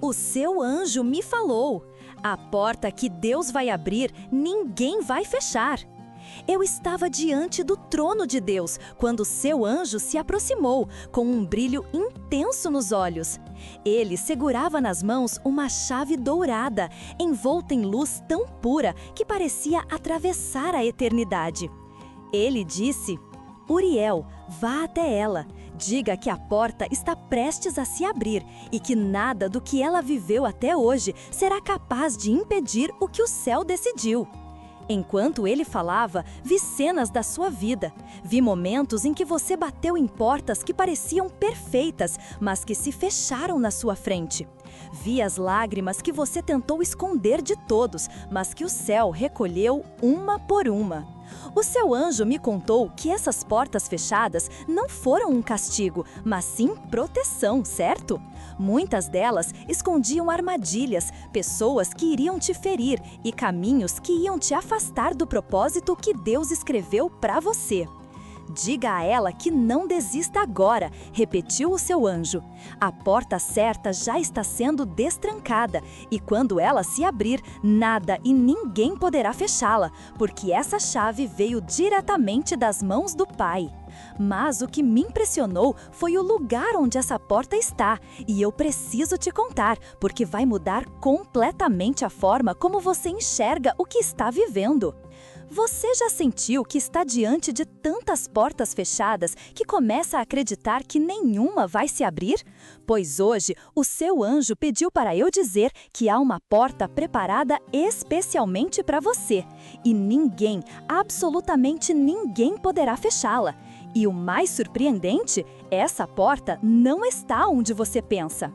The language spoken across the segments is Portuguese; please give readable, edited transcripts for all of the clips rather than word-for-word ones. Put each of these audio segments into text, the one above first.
O seu anjo me falou. A porta que Deus vai abrir, ninguém vai fechar. Eu estava diante do trono de Deus quando seu anjo se aproximou, com um brilho intenso nos olhos. Ele segurava nas mãos uma chave dourada, envolta em luz tão pura que parecia atravessar a eternidade. Ele disse: Uriel, vá até ela. Diga que a porta está prestes a se abrir e que nada do que ela viveu até hoje será capaz de impedir o que o céu decidiu. Enquanto ele falava, vi cenas da sua vida. Vi momentos em que você bateu em portas que pareciam perfeitas, mas que se fecharam na sua frente. Vi as lágrimas que você tentou esconder de todos, mas que o céu recolheu uma por uma. O seu anjo me contou que essas portas fechadas não foram um castigo, mas sim proteção, certo? Muitas delas escondiam armadilhas, pessoas que iriam te ferir e caminhos que iam te afastar do propósito que Deus escreveu para você. Diga a ela que não desista agora, repetiu o seu anjo. A porta certa já está sendo destrancada e quando ela se abrir, nada e ninguém poderá fechá-la, porque essa chave veio diretamente das mãos do Pai. Mas o que me impressionou foi o lugar onde essa porta está, e eu preciso te contar, porque vai mudar completamente a forma como você enxerga o que está vivendo. Você já sentiu que está diante de tantas portas fechadas que começa a acreditar que nenhuma vai se abrir? Pois hoje, o seu anjo pediu para eu dizer que há uma porta preparada especialmente para você. E ninguém, absolutamente ninguém poderá fechá-la. E o mais surpreendente, essa porta não está onde você pensa.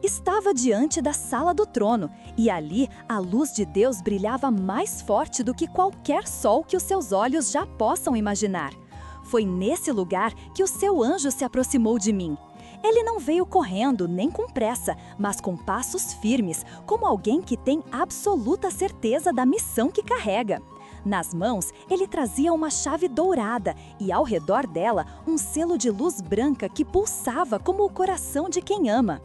Estava diante da sala do trono, e ali a luz de Deus brilhava mais forte do que qualquer sol que os seus olhos já possam imaginar. Foi nesse lugar que o seu anjo se aproximou de mim. Ele não veio correndo nem com pressa, mas com passos firmes, como alguém que tem absoluta certeza da missão que carrega. Nas mãos, ele trazia uma chave dourada e ao redor dela um selo de luz branca que pulsava como o coração de quem ama.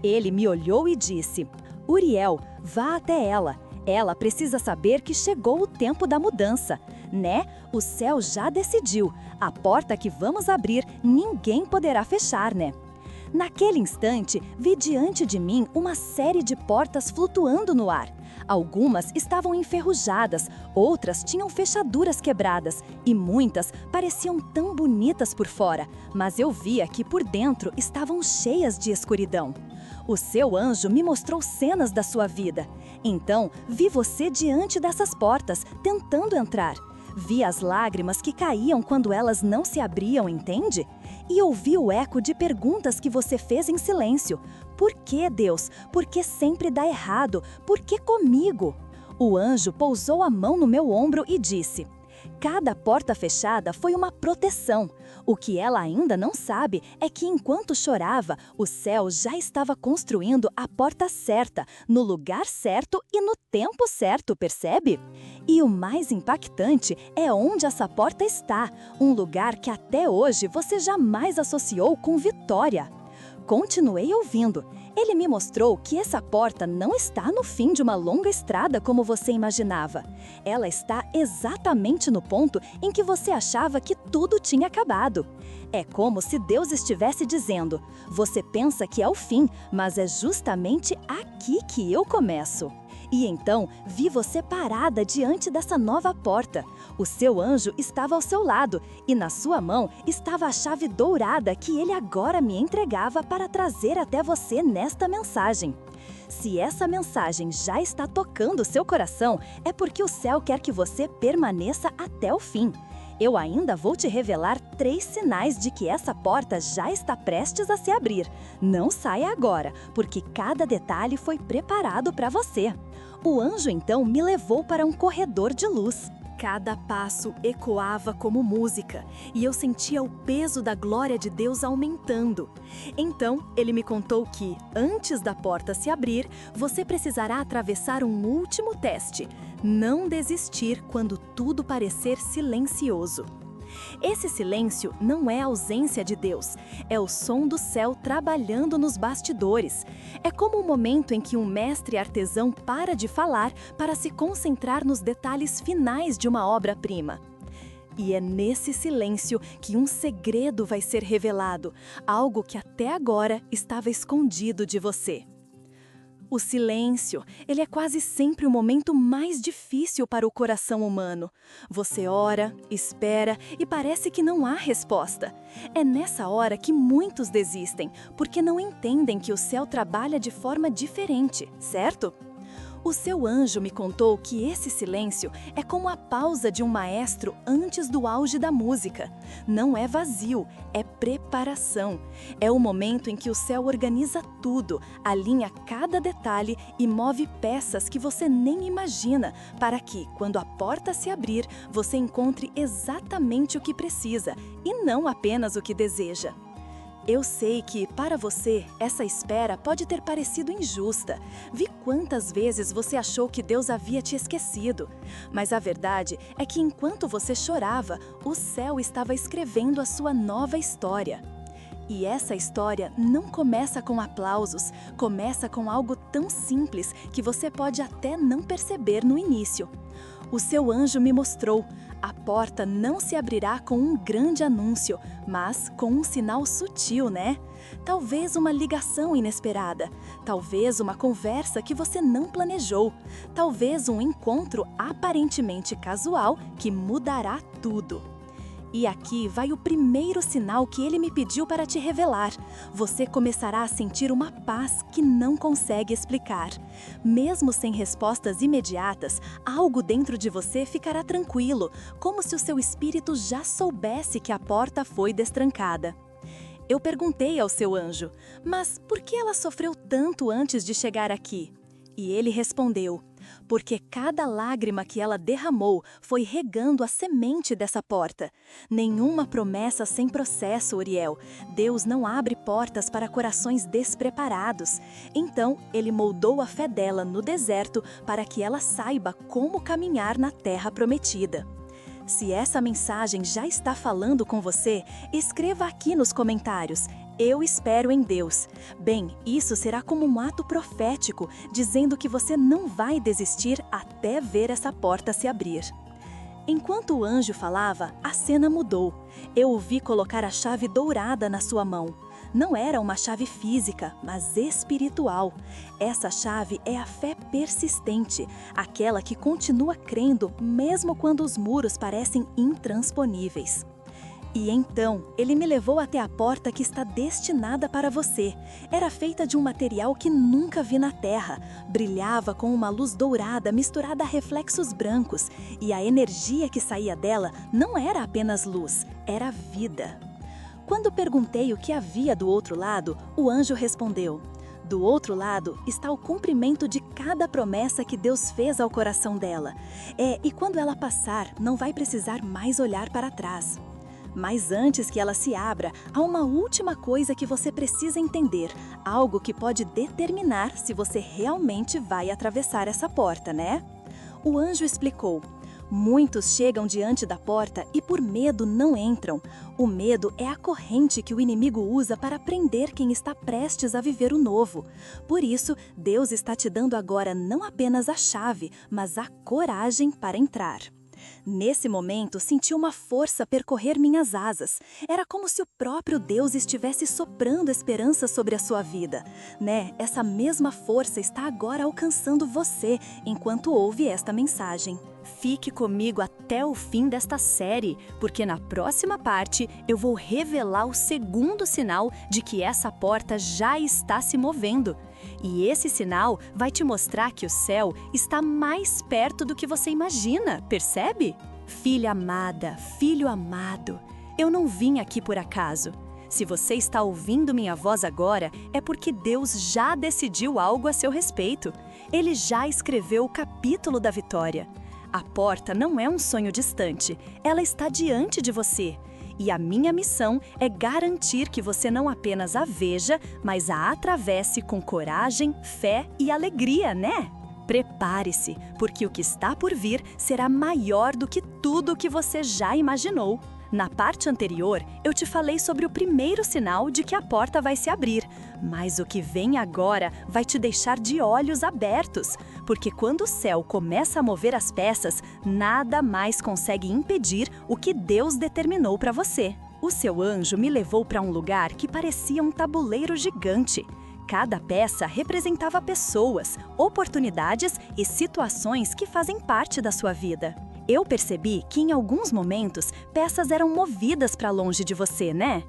Ele me olhou e disse: Uriel, vá até ela. Ela precisa saber que chegou o tempo da mudança, né? O céu já decidiu. A porta que vamos abrir, ninguém poderá fechar, né? Naquele instante, vi diante de mim uma série de portas flutuando no ar. Algumas estavam enferrujadas, outras tinham fechaduras quebradas e muitas pareciam tão bonitas por fora, mas eu via que por dentro estavam cheias de escuridão. O seu anjo me mostrou cenas da sua vida. Então, vi você diante dessas portas, tentando entrar. Vi as lágrimas que caíam quando elas não se abriam, entende? E ouvi o eco de perguntas que você fez em silêncio. Por que, Deus? Por que sempre dá errado? Por que comigo? O anjo pousou a mão no meu ombro e disse: cada porta fechada foi uma proteção. O que ela ainda não sabe é que enquanto chorava, o céu já estava construindo a porta certa, no lugar certo e no tempo certo, percebe? E o mais impactante é onde essa porta está, um lugar que até hoje você jamais associou com vitória. Continuei ouvindo. Ele me mostrou que essa porta não está no fim de uma longa estrada como você imaginava. Ela está exatamente no ponto em que você achava que tudo tinha acabado. É como se Deus estivesse dizendo: você pensa que é o fim, mas é justamente aqui que eu começo. E então, vi você parada diante dessa nova porta. O seu anjo estava ao seu lado e na sua mão estava a chave dourada que ele agora me entregava para trazer até você nesta mensagem. Se essa mensagem já está tocando seu coração, é porque o céu quer que você permaneça até o fim. Eu ainda vou te revelar 3 sinais de que essa porta já está prestes a se abrir. Não saia agora, porque cada detalhe foi preparado para você. O anjo então me levou para um corredor de luz. Cada passo ecoava como música, e eu sentia o peso da glória de Deus aumentando. Então, ele me contou que, antes da porta se abrir, você precisará atravessar um último teste: não desistir quando tudo parecer silencioso. Esse silêncio não é a ausência de Deus, é o som do céu trabalhando nos bastidores. É como o momento em que um mestre artesão para de falar para se concentrar nos detalhes finais de uma obra-prima. E é nesse silêncio que um segredo vai ser revelado, algo que até agora estava escondido de você. O silêncio, ele é quase sempre o momento mais difícil para o coração humano. Você ora, espera e parece que não há resposta. É nessa hora que muitos desistem, porque não entendem que o céu trabalha de forma diferente, certo? O seu anjo me contou que esse silêncio é como a pausa de um maestro antes do auge da música. Não é vazio, é preparação. É o momento em que o céu organiza tudo, alinha cada detalhe e move peças que você nem imagina, para que, quando a porta se abrir, você encontre exatamente o que precisa e não apenas o que deseja. Eu sei que, para você, essa espera pode ter parecido injusta. Vi quantas vezes você achou que Deus havia te esquecido. Mas a verdade é que enquanto você chorava, o céu estava escrevendo a sua nova história. E essa história não começa com aplausos, começa com algo tão simples que você pode até não perceber no início. O seu anjo me mostrou. A porta não se abrirá com um grande anúncio, mas com um sinal sutil, né? Talvez uma ligação inesperada, talvez uma conversa que você não planejou, talvez um encontro aparentemente casual que mudará tudo. E aqui vai o primeiro sinal que ele me pediu para te revelar. Você começará a sentir uma paz que não consegue explicar. Mesmo sem respostas imediatas, algo dentro de você ficará tranquilo, como se o seu espírito já soubesse que a porta foi destrancada. Eu perguntei ao seu anjo, mas por que ela sofreu tanto antes de chegar aqui? E ele respondeu: porque cada lágrima que ela derramou foi regando a semente dessa porta. Nenhuma promessa sem processo, Uriel. Deus não abre portas para corações despreparados. Então, ele moldou a fé dela no deserto para que ela saiba como caminhar na terra prometida. Se essa mensagem já está falando com você, escreva aqui nos comentários: eu espero em Deus. Bem, isso será como um ato profético, dizendo que você não vai desistir até ver essa porta se abrir. Enquanto o anjo falava, a cena mudou. Eu o vi colocar a chave dourada na sua mão. Não era uma chave física, mas espiritual. Essa chave é a fé persistente, aquela que continua crendo mesmo quando os muros parecem intransponíveis. E então, ele me levou até a porta que está destinada para você. Era feita de um material que nunca vi na terra. Brilhava com uma luz dourada misturada a reflexos brancos. E a energia que saía dela não era apenas luz, era vida. Quando perguntei o que havia do outro lado, o anjo respondeu: do outro lado está o cumprimento de cada promessa que Deus fez ao coração dela. E quando ela passar, não vai precisar mais olhar para trás. Mas antes que ela se abra, há uma última coisa que você precisa entender, algo que pode determinar se você realmente vai atravessar essa porta, né? O anjo explicou: muitos chegam diante da porta e por medo não entram. O medo é a corrente que o inimigo usa para prender quem está prestes a viver o novo. Por isso, Deus está te dando agora não apenas a chave, mas a coragem para entrar. Nesse momento, senti uma força percorrer minhas asas. Era como se o próprio Deus estivesse soprando esperança sobre a sua vida, né? Essa mesma força está agora alcançando você enquanto ouve esta mensagem. Fique comigo até o fim desta série, porque na próxima parte eu vou revelar o segundo sinal de que essa porta já está se movendo. E esse sinal vai te mostrar que o céu está mais perto do que você imagina, percebe? Filha amada, filho amado, eu não vim aqui por acaso. Se você está ouvindo minha voz agora, é porque Deus já decidiu algo a seu respeito. Ele já escreveu o capítulo da vitória. A porta não é um sonho distante, ela está diante de você. E a minha missão é garantir que você não apenas a veja, mas a atravesse com coragem, fé e alegria, né? Prepare-se, porque o que está por vir será maior do que tudo o que você já imaginou. Na parte anterior, eu te falei sobre o primeiro sinal de que a porta vai se abrir, mas o que vem agora vai te deixar de olhos abertos, porque quando o céu começa a mover as peças, nada mais consegue impedir o que Deus determinou para você. O seu anjo me levou para um lugar que parecia um tabuleiro gigante. Cada peça representava pessoas, oportunidades e situações que fazem parte da sua vida. Eu percebi que em alguns momentos peças eram movidas para longe de você, né?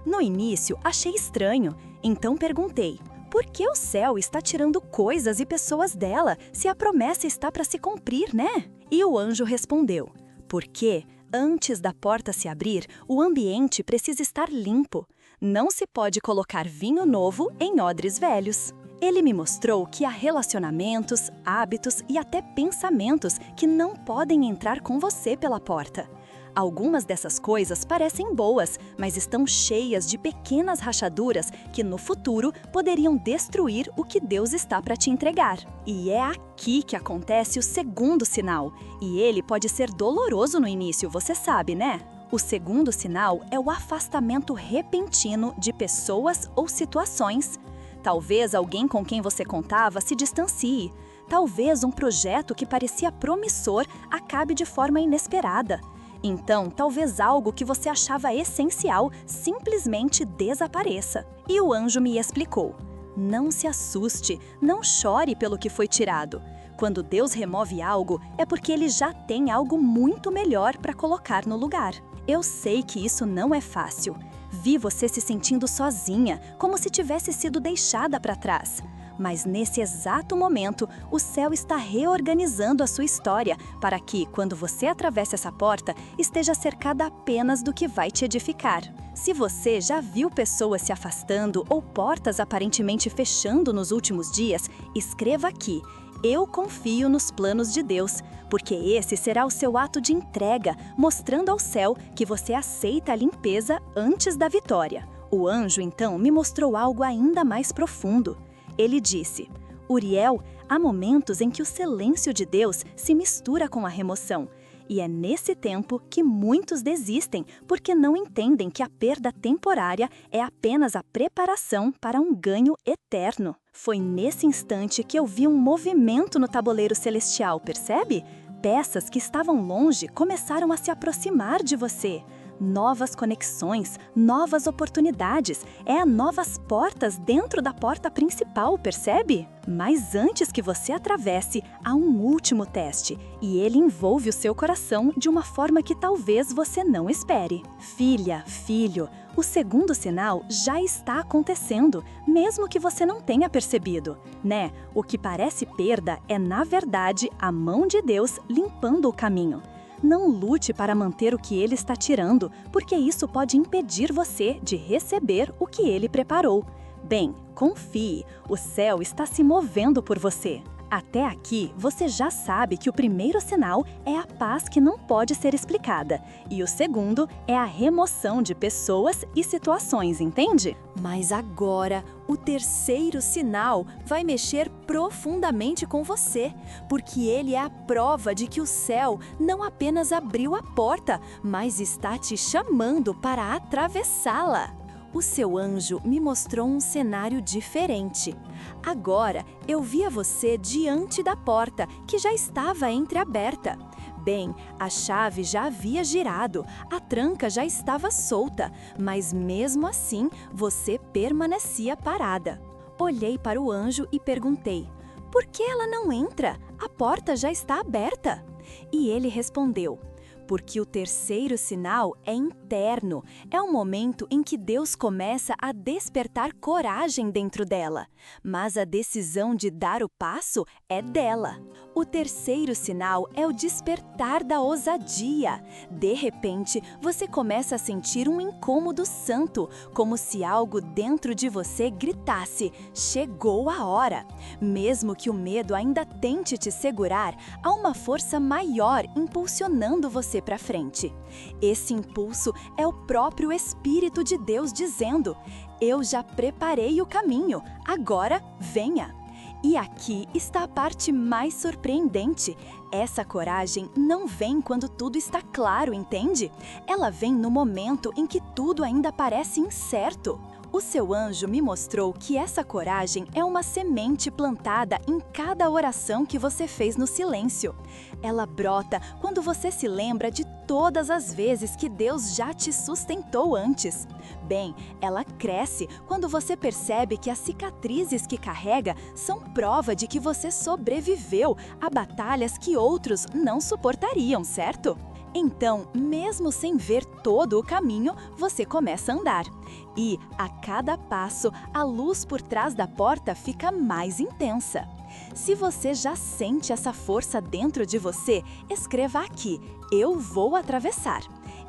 No início achei estranho, então perguntei: por que o céu está tirando coisas e pessoas dela se a promessa está para se cumprir, né? E o anjo respondeu: porque antes da porta se abrir, o ambiente precisa estar limpo. Não se pode colocar vinho novo em odres velhos. Ele me mostrou que há relacionamentos, hábitos e até pensamentos que não podem entrar com você pela porta. Algumas dessas coisas parecem boas, mas estão cheias de pequenas rachaduras que no futuro poderiam destruir o que Deus está para te entregar. E é aqui que acontece o segundo sinal. E ele pode ser doloroso no início, você sabe, né? O segundo sinal é o afastamento repentino de pessoas ou situações. Talvez alguém com quem você contava se distancie. Talvez um projeto que parecia promissor acabe de forma inesperada. Então, talvez algo que você achava essencial simplesmente desapareça. E o anjo me explicou: não se assuste, não chore pelo que foi tirado. Quando Deus remove algo, é porque Ele já tem algo muito melhor para colocar no lugar. Eu sei que isso não é fácil. Vi você se sentindo sozinha, como se tivesse sido deixada para trás. Mas nesse exato momento, o céu está reorganizando a sua história para que, quando você atravesse essa porta, esteja cercada apenas do que vai te edificar. Se você já viu pessoas se afastando ou portas aparentemente fechando nos últimos dias, escreva aqui: eu confio nos planos de Deus, porque esse será o seu ato de entrega, mostrando ao céu que você aceita a limpeza antes da vitória. O anjo, então, me mostrou algo ainda mais profundo. Ele disse: Uriel, há momentos em que o silêncio de Deus se mistura com a remoção. E é nesse tempo que muitos desistem, porque não entendem que a perda temporária é apenas a preparação para um ganho eterno. Foi nesse instante que eu vi um movimento no tabuleiro celestial, percebe? Peças que estavam longe começaram a se aproximar de você. Novas conexões, novas oportunidades, novas portas dentro da porta principal, percebe? Mas antes que você atravesse, há um último teste, e ele envolve o seu coração de uma forma que talvez você não espere. Filha, filho, o segundo sinal já está acontecendo, mesmo que você não tenha percebido, né? O que parece perda é, na verdade, a mão de Deus limpando o caminho. Não lute para manter o que Ele está tirando, porque isso pode impedir você de receber o que Ele preparou. Bem, confie, o céu está se movendo por você. Até aqui, você já sabe que o primeiro sinal é a paz que não pode ser explicada, e o segundo é a remoção de pessoas e situações, entende? Mas agora, o terceiro sinal vai mexer profundamente com você, porque ele é a prova de que o céu não apenas abriu a porta, mas está te chamando para atravessá-la. O seu anjo me mostrou um cenário diferente. Agora, eu via você diante da porta, que já estava entreaberta. Bem, a chave já havia girado, a tranca já estava solta, mas mesmo assim, você permanecia parada. Olhei para o anjo e perguntei: por que ela não entra? A porta já está aberta. E ele respondeu: porque o terceiro sinal é interno. É o momento em que Deus começa a despertar coragem dentro dela. Mas a decisão de dar o passo é dela. O terceiro sinal é o despertar da ousadia. De repente, você começa a sentir um incômodo santo, como se algo dentro de você gritasse: chegou a hora. Mesmo que o medo ainda tente te segurar, há uma força maior impulsionando você para frente. Esse impulso é o próprio Espírito de Deus dizendo: eu já preparei o caminho, agora venha. E aqui está a parte mais surpreendente. Essa coragem não vem quando tudo está claro, entende? Ela vem no momento em que tudo ainda parece incerto. O seu anjo me mostrou que essa coragem é uma semente plantada em cada oração que você fez no silêncio. Ela brota quando você se lembra de todas as vezes que Deus já te sustentou antes. Bem, ela cresce quando você percebe que as cicatrizes que carrega são prova de que você sobreviveu a batalhas que outros não suportariam, certo? Então, mesmo sem ver todo o caminho, você começa a andar. E, a cada passo, a luz por trás da porta fica mais intensa. Se você já sente essa força dentro de você, escreva aqui: eu vou atravessar.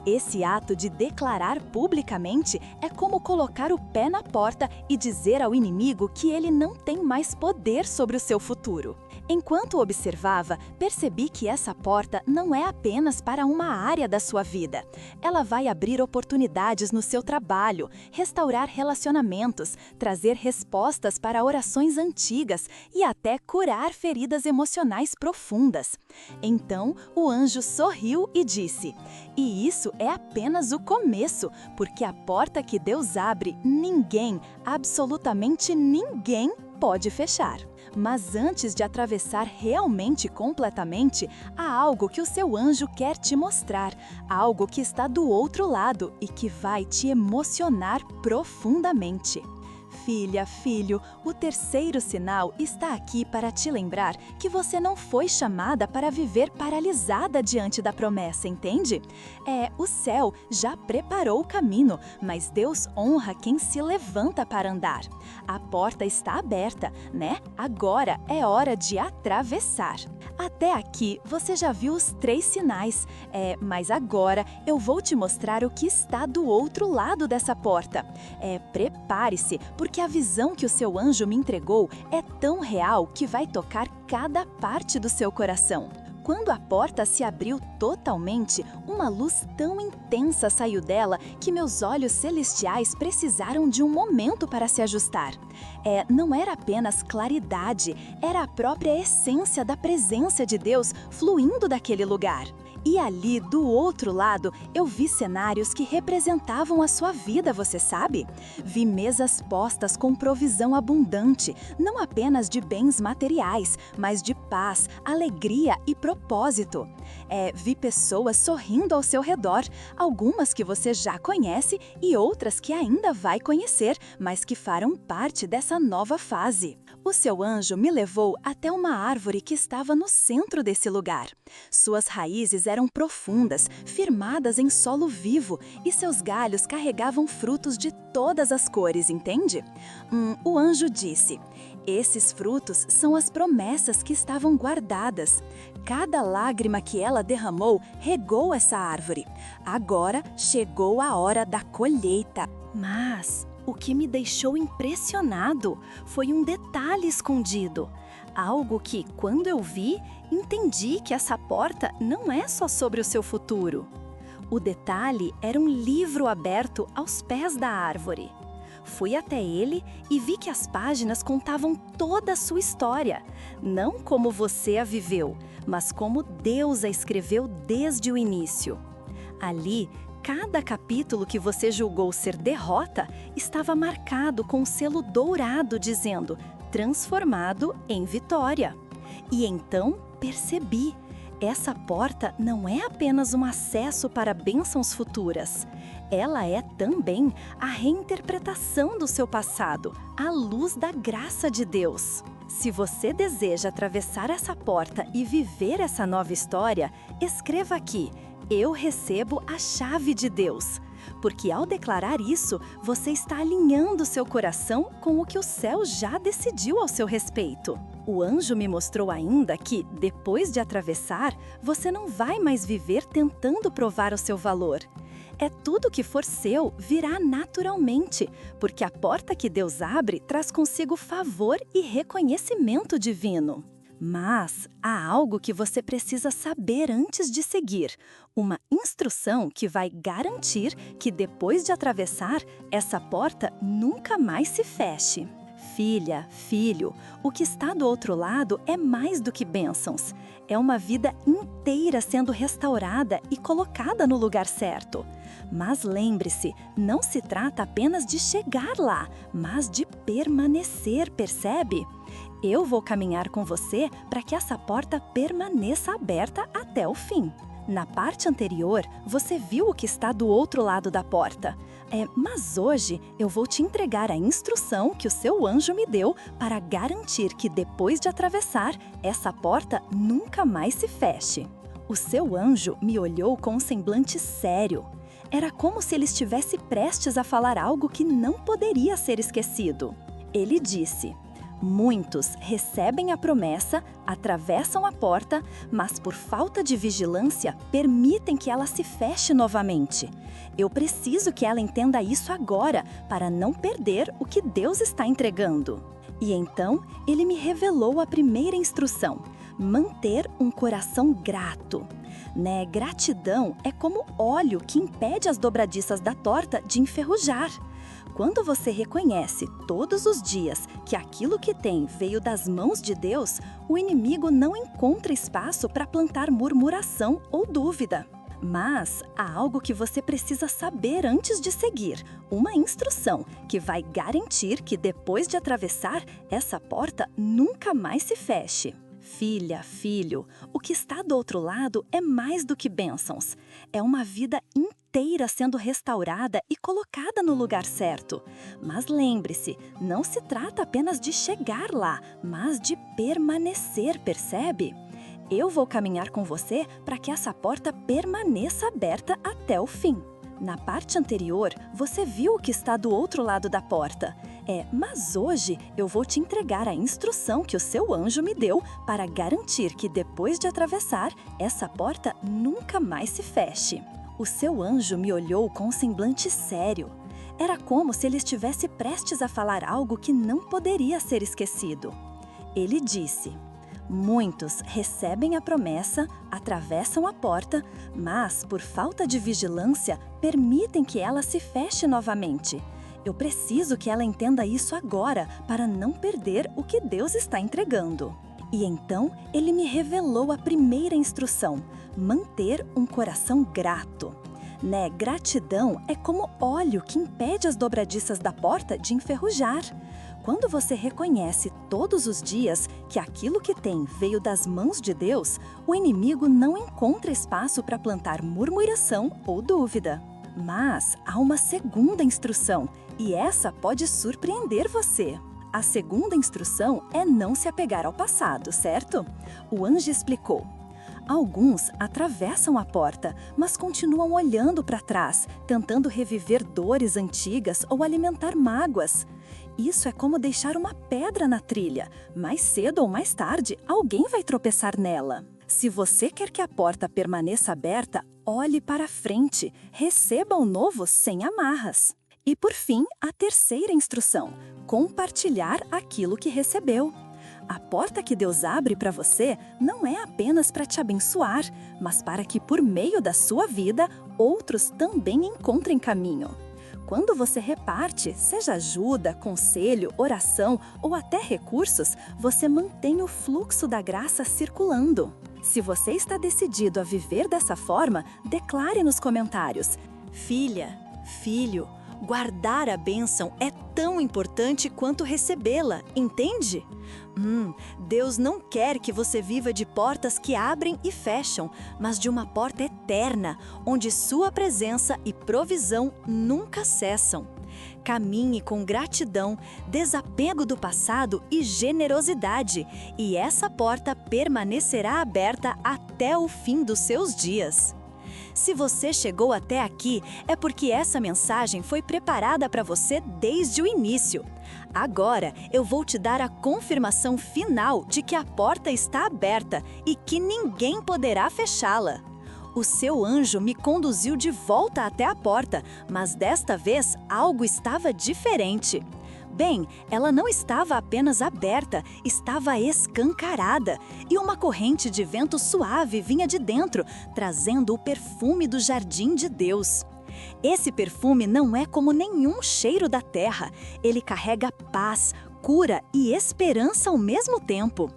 Esse ato de declarar publicamente é como colocar o pé na porta e dizer ao inimigo que ele não tem mais poder sobre o seu futuro. Enquanto observava, percebi que essa porta não é apenas para uma área da sua vida. Ela vai abrir oportunidades no seu trabalho, restaurar relacionamentos, trazer respostas para orações antigas e até curar feridas emocionais profundas. Então, o anjo sorriu e disse: "E isso é apenas o começo, porque a porta que Deus abre, ninguém, absolutamente ninguém, pode fechar." Mas antes de atravessar realmente completamente, há algo que o seu anjo quer te mostrar, algo que está do outro lado e que vai te emocionar profundamente. Filha, filho, o terceiro sinal está aqui para te lembrar que você não foi chamada para viver paralisada diante da promessa, entende? O céu já preparou o caminho, mas Deus honra quem se levanta para andar. A porta está aberta, né? Agora é hora de atravessar. Até aqui você já viu os 3 sinais, mas agora eu vou te mostrar o que está do outro lado dessa porta. Prepare-se, porque a visão que o seu anjo me entregou é tão real que vai tocar cada parte do seu coração. Quando a porta se abriu totalmente, uma luz tão intensa saiu dela que meus olhos celestiais precisaram de um momento para se ajustar. Não era apenas claridade, era a própria essência da presença de Deus fluindo daquele lugar. E ali, do outro lado, eu vi cenários que representavam a sua vida, você sabe? Vi mesas postas com provisão abundante, não apenas de bens materiais, mas de paz, alegria e propósito. Vi pessoas sorrindo ao seu redor, algumas que você já conhece e outras que ainda vai conhecer, mas que farão parte dessa nova fase. O seu anjo me levou até uma árvore que estava no centro desse lugar. Suas raízes eram profundas, firmadas em solo vivo, e seus galhos carregavam frutos de todas as cores, entende? O anjo disse: "Esses frutos são as promessas que estavam guardadas. Cada lágrima que ela derramou regou essa árvore. Agora chegou a hora da colheita." Mas o que me deixou impressionado foi um detalhe escondido. Algo que, quando eu vi, entendi que essa porta não é só sobre o seu futuro. O detalhe era um livro aberto aos pés da árvore. Fui até ele e vi que as páginas contavam toda a sua história, não como você a viveu, mas como Deus a escreveu desde o início. Ali, cada capítulo que você julgou ser derrota estava marcado com um selo dourado dizendo "transformado em vitória". E então percebi, essa porta não é apenas um acesso para bênçãos futuras. Ela é também a reinterpretação do seu passado, à luz da graça de Deus. Se você deseja atravessar essa porta e viver essa nova história, escreva aqui: "Eu recebo a chave de Deus", porque ao declarar isso, você está alinhando seu coração com o que o céu já decidiu ao seu respeito. O anjo me mostrou ainda que, depois de atravessar, você não vai mais viver tentando provar o seu valor. Tudo que for seu virá naturalmente, porque a porta que Deus abre traz consigo favor e reconhecimento divino. Mas há algo que você precisa saber antes de seguir, uma instrução que vai garantir que depois de atravessar, essa porta nunca mais se feche. Filha, filho, o que está do outro lado é mais do que bênçãos. É uma vida inteira sendo restaurada e colocada no lugar certo. Mas lembre-se, não se trata apenas de chegar lá, mas de permanecer, percebe? Eu vou caminhar com você para que essa porta permaneça aberta até o fim. Na parte anterior, você viu o que está do outro lado da porta. Mas hoje eu vou te entregar a instrução que o seu anjo me deu para garantir que depois de atravessar, essa porta nunca mais se feche. O seu anjo me olhou com um semblante sério. Era como se ele estivesse prestes a falar algo que não poderia ser esquecido. Ele disse: muitos recebem a promessa, atravessam a porta, mas por falta de vigilância, permitem que ela se feche novamente. Eu preciso que ela entenda isso agora, para não perder o que Deus está entregando. E então, ele me revelou a primeira instrução: manter um coração grato. Gratidão é como óleo que impede as dobradiças da torta de enferrujar. Quando você reconhece todos os dias que aquilo que tem veio das mãos de Deus, o inimigo não encontra espaço para plantar murmuração ou dúvida. Mas há algo que você precisa saber antes de seguir, uma instrução que vai garantir que depois de atravessar, essa porta nunca mais se feche. Filha, filho, o que está do outro lado é mais do que bênçãos. É uma vida inteira sendo restaurada e colocada no lugar certo. Mas lembre-se, não se trata apenas de chegar lá, mas de permanecer, percebe? Eu vou caminhar com você para que essa porta permaneça aberta até o fim. Na parte anterior, você viu o que está do outro lado da porta. Mas hoje eu vou te entregar a instrução que o seu anjo me deu para garantir que depois de atravessar, essa porta nunca mais se feche. O seu anjo me olhou com um semblante sério. Era como se ele estivesse prestes a falar algo que não poderia ser esquecido. Ele disse: muitos recebem a promessa, atravessam a porta, mas, por falta de vigilância, permitem que ela se feche novamente. Eu preciso que ela entenda isso agora, para não perder o que Deus está entregando. E então, ele me revelou a primeira instrução: manter um coração grato. Gratidão é como óleo que impede as dobradiças da porta de enferrujar. Quando você reconhece todos os dias que aquilo que tem veio das mãos de Deus, o inimigo não encontra espaço para plantar murmuração ou dúvida. Mas há uma segunda instrução, e essa pode surpreender você. A segunda instrução é não se apegar ao passado, certo? O anjo explicou: alguns atravessam a porta, mas continuam olhando para trás, tentando reviver dores antigas ou alimentar mágoas. Isso é como deixar uma pedra na trilha. Mais cedo ou mais tarde, alguém vai tropeçar nela. Se você quer que a porta permaneça aberta, olhe para frente, receba o novo sem amarras. E por fim, a terceira instrução: compartilhar aquilo que recebeu. A porta que Deus abre para você não é apenas para te abençoar, mas para que por meio da sua vida, outros também encontrem caminho. Quando você reparte, seja ajuda, conselho, oração ou até recursos, você mantém o fluxo da graça circulando. Se você está decidido a viver dessa forma, declare nos comentários: filha, filho, guardar a bênção é tão importante quanto recebê-la, entende? Deus não quer que você viva de portas que abrem e fecham, mas de uma porta eterna, onde sua presença e provisão nunca cessam. Caminhe com gratidão, desapego do passado e generosidade, e essa porta permanecerá aberta até o fim dos seus dias. Se você chegou até aqui, é porque essa mensagem foi preparada para você desde o início. Agora, eu vou te dar a confirmação final de que a porta está aberta e que ninguém poderá fechá-la. O seu anjo me conduziu de volta até a porta, mas desta vez algo estava diferente. Bem, ela não estava apenas aberta, estava escancarada, e uma corrente de vento suave vinha de dentro, trazendo o perfume do jardim de Deus. Esse perfume não é como nenhum cheiro da terra, ele carrega paz, cura e esperança ao mesmo tempo.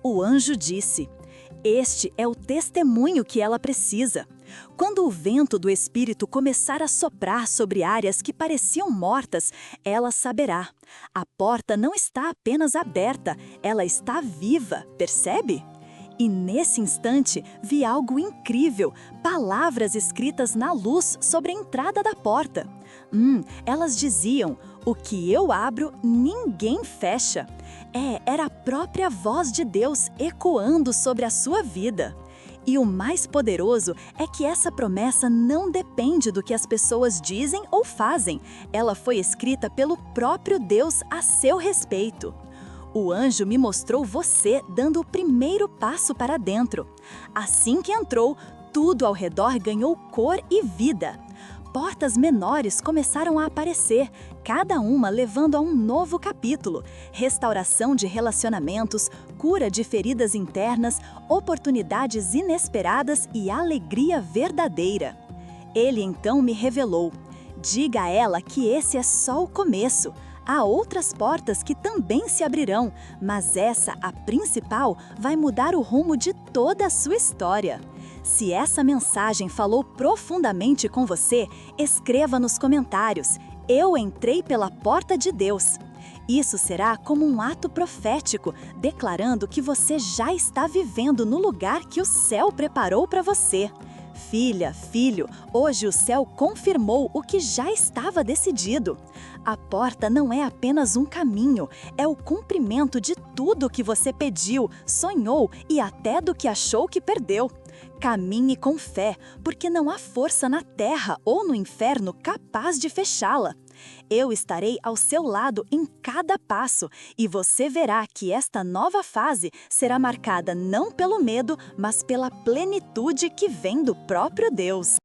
O anjo disse: "Este é o testemunho que ela precisa. Quando o vento do Espírito começar a soprar sobre áreas que pareciam mortas, ela saberá. A porta não está apenas aberta, ela está viva, percebe?" E nesse instante, vi algo incrível, palavras escritas na luz sobre a entrada da porta. Elas diziam: "O que eu abro, ninguém fecha." Era a própria voz de Deus ecoando sobre a sua vida. E o mais poderoso é que essa promessa não depende do que as pessoas dizem ou fazem. Ela foi escrita pelo próprio Deus a seu respeito. O anjo me mostrou você dando o primeiro passo para dentro. Assim que entrou, tudo ao redor ganhou cor e vida. Portas menores começaram a aparecer, cada uma levando a um novo capítulo: restauração de relacionamentos, cura de feridas internas, oportunidades inesperadas e alegria verdadeira. Ele então me revelou: "Diga a ela que esse é só o começo. Há outras portas que também se abrirão, mas essa, a principal, vai mudar o rumo de toda a sua história." Se essa mensagem falou profundamente com você, escreva nos comentários: "Eu entrei pela porta de Deus." Isso será como um ato profético, declarando que você já está vivendo no lugar que o céu preparou para você. Filha, filho, hoje o céu confirmou o que já estava decidido. A porta não é apenas um caminho, é o cumprimento de tudo que você pediu, sonhou e até do que achou que perdeu. Caminhe com fé, porque não há força na terra ou no inferno capaz de fechá-la. Eu estarei ao seu lado em cada passo e você verá que esta nova fase será marcada não pelo medo, mas pela plenitude que vem do próprio Deus.